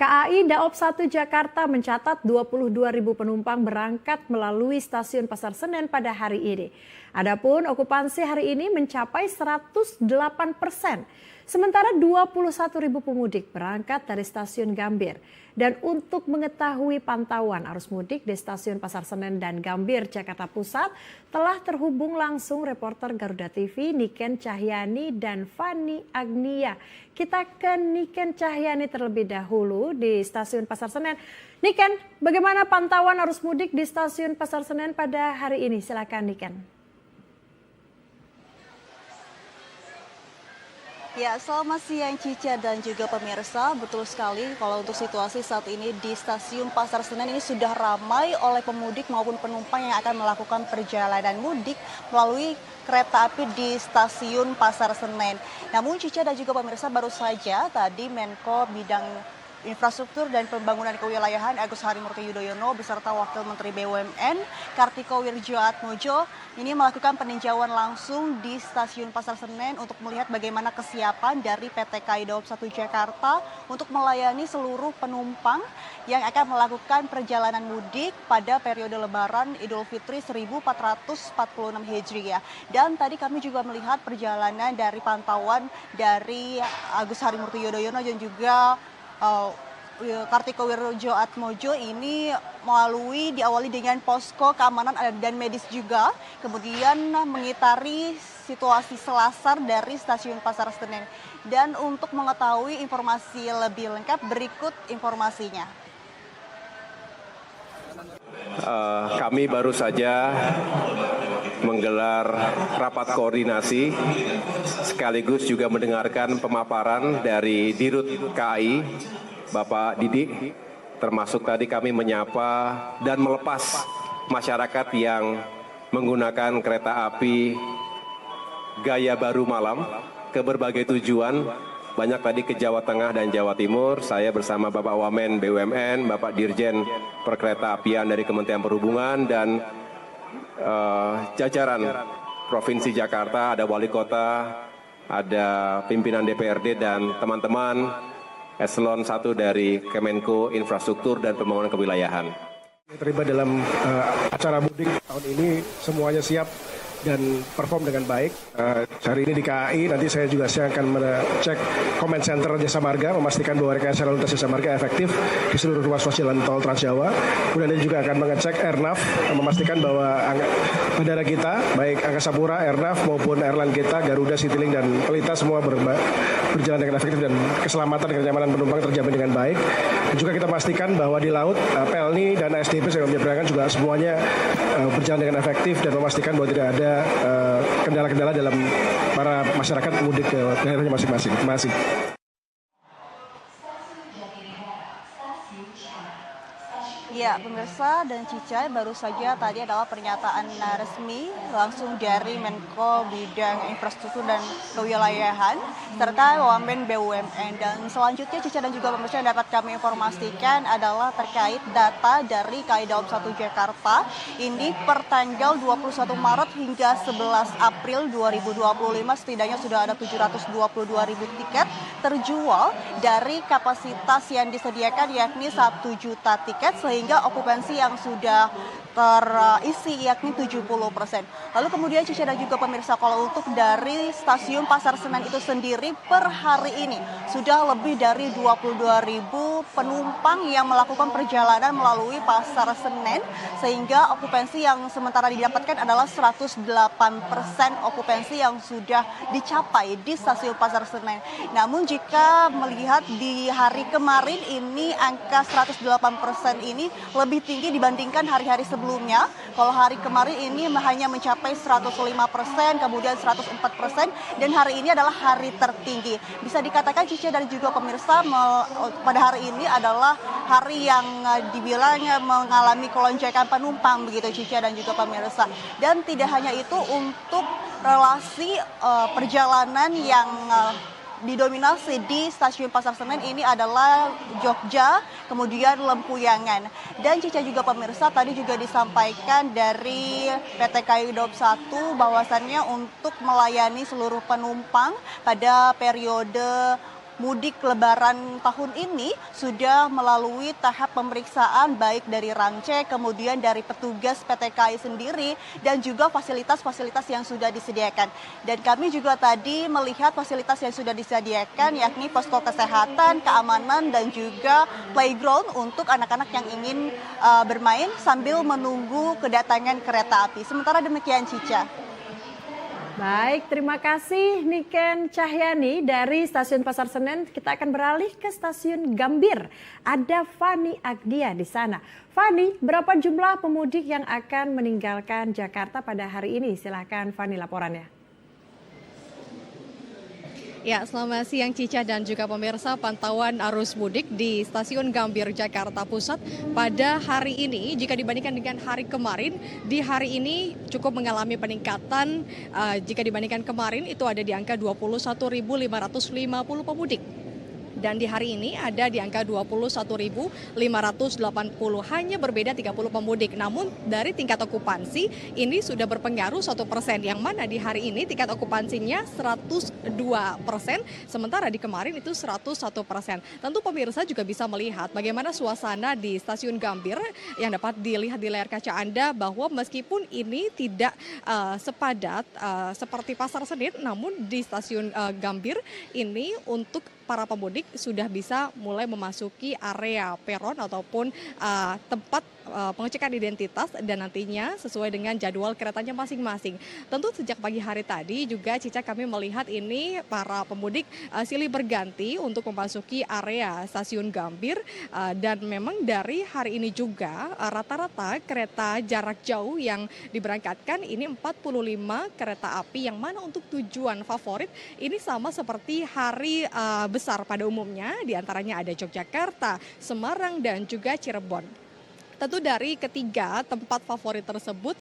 KAI Daop 1 Jakarta mencatat 22.000 penumpang berangkat melalui stasiun Pasar Senen pada hari ini. Adapun okupansi hari ini mencapai 108%. Sementara 21.000 pemudik berangkat dari stasiun Gambir. Dan untuk mengetahui pantauan arus mudik di stasiun Pasar Senen dan Gambir, Jakarta Pusat, telah terhubung langsung reporter Garuda TV Niken Cahyani dan Fani Agnia. Kita ke Niken Cahyani terlebih dahulu di stasiun Pasar Senen. Niken, bagaimana pantauan arus mudik di stasiun Pasar Senen pada hari ini? Silakan Niken. Ya, selamat siang Cica dan juga pemirsa. Betul sekali kalau untuk situasi saat ini di stasiun Pasar Senen ini sudah ramai oleh pemudik maupun penumpang yang akan melakukan perjalanan mudik melalui kereta api di stasiun Pasar Senen. Namun Cica dan juga pemirsa, baru saja tadi Menko Bidang Infrastruktur dan Pembangunan Kewilayahan Agus Harimurti Yudhoyono beserta Wakil Menteri BUMN Kartiko Wirjoatmojo ini melakukan peninjauan langsung di stasiun Pasar Senen untuk melihat bagaimana kesiapan dari PT KAI Daop 1 Jakarta untuk melayani seluruh penumpang yang akan melakukan perjalanan mudik pada periode Lebaran Idul Fitri 1446 Hijriah. Dan tadi kami juga melihat perjalanan dari pantauan dari Agus Harimurti Yudhoyono dan juga Kartiko Wirjoatmojo ini diawali dengan posko keamanan dan medis juga, kemudian mengitari situasi selasar dari stasiun Pasar Senen. Dan untuk mengetahui informasi lebih lengkap, berikut informasinya. Kami baru saja menggelar rapat koordinasi sekaligus juga mendengarkan pemaparan dari Dirut KAI, Bapak Didi, termasuk tadi kami menyapa dan melepas masyarakat yang menggunakan kereta api gaya baru malam ke berbagai tujuan. Banyak tadi ke Jawa Tengah dan Jawa Timur. Saya bersama Bapak Wamen BUMN, Bapak Dirjen Perkeretaapian dari Kementerian Perhubungan dan jajaran Provinsi Jakarta, ada Wali Kota, ada pimpinan DPRD dan teman-teman Eselon 1 dari Kemenko Infrastruktur dan Pembangunan Kewilayahan. Terlibat dalam acara mudik tahun ini semuanya siap dan perform dengan baik. Hari ini di KAI, nanti saya juga akan mengecek comment center Jasa Marga, memastikan bahwa rekayasa lalu lintas Jasa Marga efektif di seluruh ruas ruas jalan tol Trans Jawa. Kemudian juga akan mengecek Airnav, memastikan bahwa bandara kita, baik Angkasa Pura, Airnav maupun airline kita, Garuda, Citylink dan Pelita semua berjalan dengan efektif dan keselamatan dan kenyamanan penumpang terjamin dengan baik. Dan juga kita pastikan bahwa di laut, PLNI dan ASDP saya menyeberangkan juga semuanya berjalan dengan efektif dan memastikan bahwa tidak ada kendala-kendala dalam para masyarakat mudik ke daerahnya masing-masing. Terima kasih. Ya, pemirsa dan Cica, baru saja tadi adalah pernyataan resmi langsung dari Menko Bidang Infrastruktur dan Kewilayahan serta Wamen BUMN. Dan selanjutnya Cica dan juga pemirsa yang dapat kami informasikan adalah terkait data dari KAI Daop 1 Jakarta. Ini per tanggal 21 Maret hingga 11 April 2025 setidaknya sudah ada 722.000 tiket terjual dari kapasitas yang disediakan yakni 1 juta tiket, sehingga okupansi yang sudah terisi yakni 70%. Lalu kemudian Cica dan juga pemirsa, kalau untuk dari stasiun Pasar Senen itu sendiri per hari ini sudah lebih dari 22.000 penumpang yang melakukan perjalanan melalui Pasar Senen, sehingga okupansi yang sementara didapatkan adalah 108% okupansi yang sudah dicapai di stasiun Pasar Senen. Namun jika melihat di hari kemarin ini angka 108% ini lebih tinggi dibandingkan hari-hari sebelumnya. Kalau hari kemarin ini hanya mencapai 105%, kemudian 104%, dan hari ini adalah hari tertinggi. Bisa dikatakan Cica dan juga pemirsa, pada hari ini adalah hari yang dibilang mengalami kelonjakan penumpang begitu Cica dan juga pemirsa. Dan tidak hanya itu, untuk relasi perjalanan yang didominasi di stasiun Pasar Senen ini adalah Jogja, kemudian Lempuyangan. Dan Cica juga pemirsa, tadi juga disampaikan dari PT KAI Daop 1 bahwasannya untuk melayani seluruh penumpang pada periode mudik lebaran tahun ini sudah melalui tahap pemeriksaan baik dari Ramcek, kemudian dari petugas PT KAI sendiri, dan juga fasilitas-fasilitas yang sudah disediakan. Dan kami juga tadi melihat fasilitas yang sudah disediakan, yakni posko kesehatan, keamanan, dan juga playground untuk anak-anak yang ingin bermain sambil menunggu kedatangan kereta api. Sementara demikian, Cica. Baik, terima kasih Niken Cahyani dari Stasiun Pasar Senen. Kita akan beralih ke Stasiun Gambir. Ada Fani Agdia di sana. Fani, berapa jumlah pemudik yang akan meninggalkan Jakarta pada hari ini? Silakan Fani laporannya. Ya, selamat siang Cica dan juga pemirsa. Pantauan arus mudik di Stasiun Gambir Jakarta Pusat pada hari ini jika dibandingkan dengan hari kemarin, di hari ini cukup mengalami peningkatan. Jika dibandingkan kemarin itu ada di angka 21.550 pemudik. Dan di hari ini ada di angka 21.580, hanya berbeda 30 pemudik. Namun dari tingkat okupansi ini sudah berpengaruh 1%, yang mana di hari ini tingkat okupansinya 102%, sementara di kemarin itu 101%. Tentu pemirsa juga bisa melihat bagaimana suasana di Stasiun Gambir yang dapat dilihat di layar kaca Anda, bahwa meskipun ini tidak sepadat seperti Pasar Senen, namun di Stasiun Gambir ini untuk para pemudik sudah bisa mulai memasuki area peron ataupun tempat pengecekan identitas, dan nantinya sesuai dengan jadwal keretanya masing-masing. Tentu sejak pagi hari tadi juga Cica kami melihat ini para pemudik silih berganti untuk memasuki area Stasiun Gambir, dan memang dari hari ini juga rata-rata kereta jarak jauh yang diberangkatkan ini 45 kereta api, yang mana untuk tujuan favorit ini sama seperti hari besar pada umumnya, diantaranya ada Yogyakarta, Semarang, dan juga Cirebon. Tentu dari ketiga tempat favorit tersebut